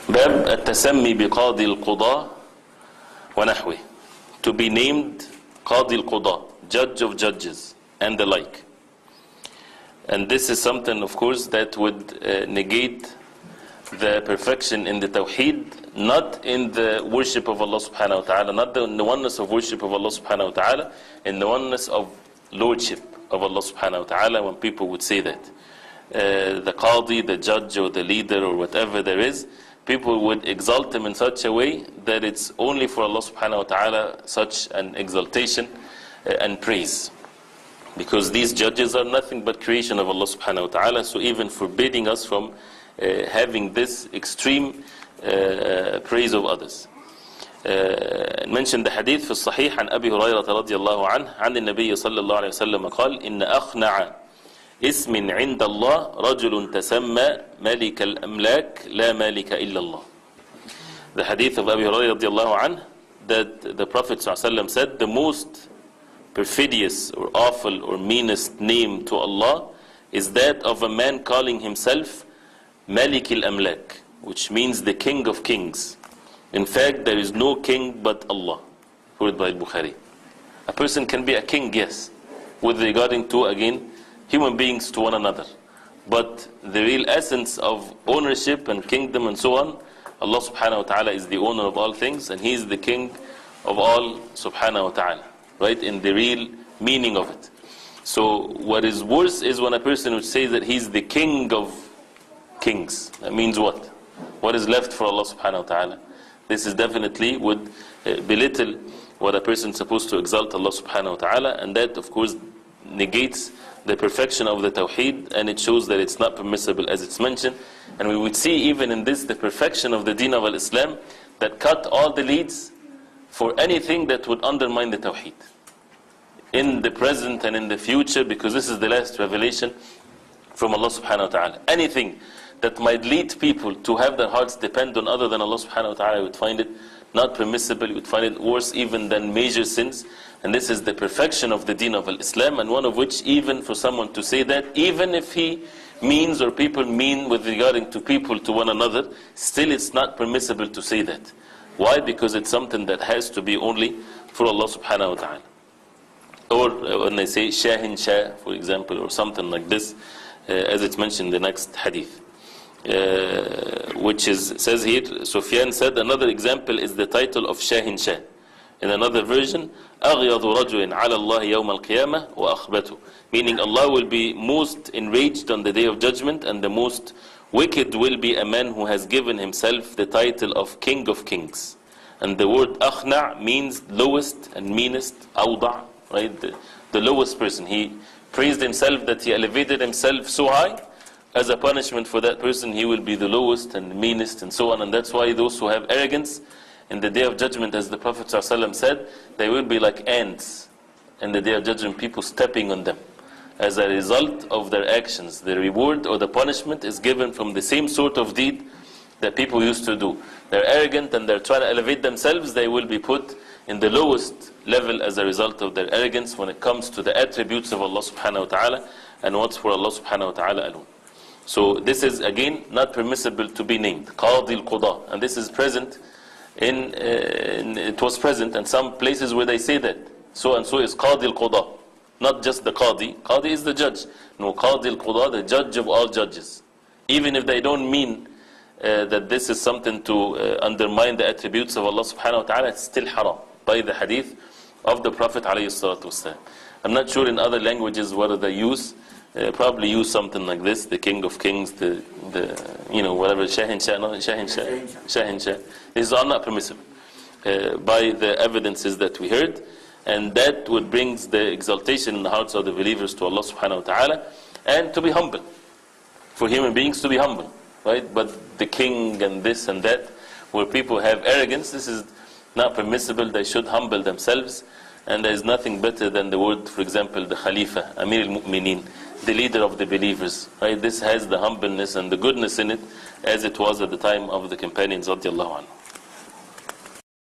باب التسمي بقاضي القضاء ونحوه. To be named قاضي القضاء, judge of judges, and the like. And this is something, of course, that would negate the perfection in the tawheed, not in the worship of Allah subhanahu wa ta'ala, not in the oneness of worship of Allah subhanahu wa ta'ala, in the oneness of lordship of Allah subhanahu wa ta'ala. When people would say that the qadi, the judge or the leader or whatever there is, people would exalt him in such a way that it's only for Allah subhanahu wa ta'ala such an exaltation and praise, because these judges are nothing but creation of Allah subhanahu wa ta'ala. So even forbidding us from having this extreme praise of others. Mentioned the hadith في الصحيح عن أبي هريرة رضي الله عنه عن النبي صلى الله عليه وسلم قال إن أخنع اسم عند الله رجل تسمى ملك الأملاك لا مالك إلا الله. The hadith of Abu Hurairah رضي الله عنه, that the Prophet صلى الله عليه وسلم said the most perfidious or awful or meanest name to Allah is that of a man calling himself Malik al-Amlak, which means the king of kings. In fact, there is no king but Allah. Quoted by Bukhari. A person can be a king, yes, with regarding to, again, human beings to one another. But the real essence of ownership and kingdom and so on, Allah subhanahu wa ta'ala is the owner of all things, and He is the king of all subhanahu wa ta'ala. Right? In the real meaning of it. So what is worse is when a person would say that he's the king of kings. That means what? What is left for Allah subhanahu wa ta'ala? This is definitely would belittle what a person is supposed to exalt Allah subhanahu wa ta'ala, and that of course negates the perfection of the tawheed, and it shows that it's not permissible as it's mentioned. And we would see even in this the perfection of the deen of al-Islam that cut all the leads for anything that would undermine the tawheed in the present and in the future, because this is the last revelation from Allah subhanahu wa ta'ala. Anything that might lead people to have their hearts depend on other than Allah subhanahu wa ta'ala, you would find it not permissible, you would find it worse even than major sins. And this is the perfection of the deen of al-Islam, and one of which, even for someone to say that, even if he means or people mean with regarding to people to one another, still it's not permissible to say that. Why? Because it's something that has to be only for Allah subhanahu wa ta'ala. Or when they say Shahin Shah, for example, or something like this, as it's mentioned in the next hadith. Which says here, Sufyan said, another example is the title of Shahin Shah. In another version, أغيظ رجل على الله يوم القيامة وأخبته, meaning Allah will be most enraged on the day of judgment, and the most wicked will be a man who has given himself the title of King of Kings. And the word أخنع means lowest and meanest, أوضع, right? The lowest person. He praised himself that he elevated himself so high. As a punishment for that person, he will be the lowest and meanest and so on. And that's why those who have arrogance in the day of judgment, as the Prophet ﷺ said, they will be like ants in the day of judgment, people stepping on them. As a result of their actions, the reward or the punishment is given from the same sort of deed that people used to do. They're arrogant and they're trying to elevate themselves, they will be put in the lowest level as a result of their arrogance when it comes to the attributes of Allah subhanahu wa ta'ala and what's for Allah subhanahu wa ta'ala alone. So this is again not permissible to be named Qadi al-Qudah, and this is present it was present in some places where they say that so and so is Qadi al-Qudah, not just the Qadi. Qadi is the judge. No, Qadi al-Qudah, the judge of all judges. Even if they don't mean that this is something to undermine the attributes of Allah subhanahu wa ta'ala, it's still haram by the hadith of the Prophet alayhi salatu wasalam. I'm not sure in other languages whether they use, probably use something like this, the King of Kings, the whatever, Shahin Shah, no, Shahin Shah, Shahin Shah. These are not permissible by the evidences that we heard, and that would bring the exaltation in the hearts of the believers to Allah subhanahu wa ta'ala, and to be humble, for human beings to be humble, right? But the king and this and that, where people have arrogance, this is not permissible. They should humble themselves, and there is nothing better than the word, for example, the Khalifa, Amir al-Mu'mineen, the leader of the believers, right? This has the humbleness and the goodness in it, as it was at the time of the companions radiallahu anhu.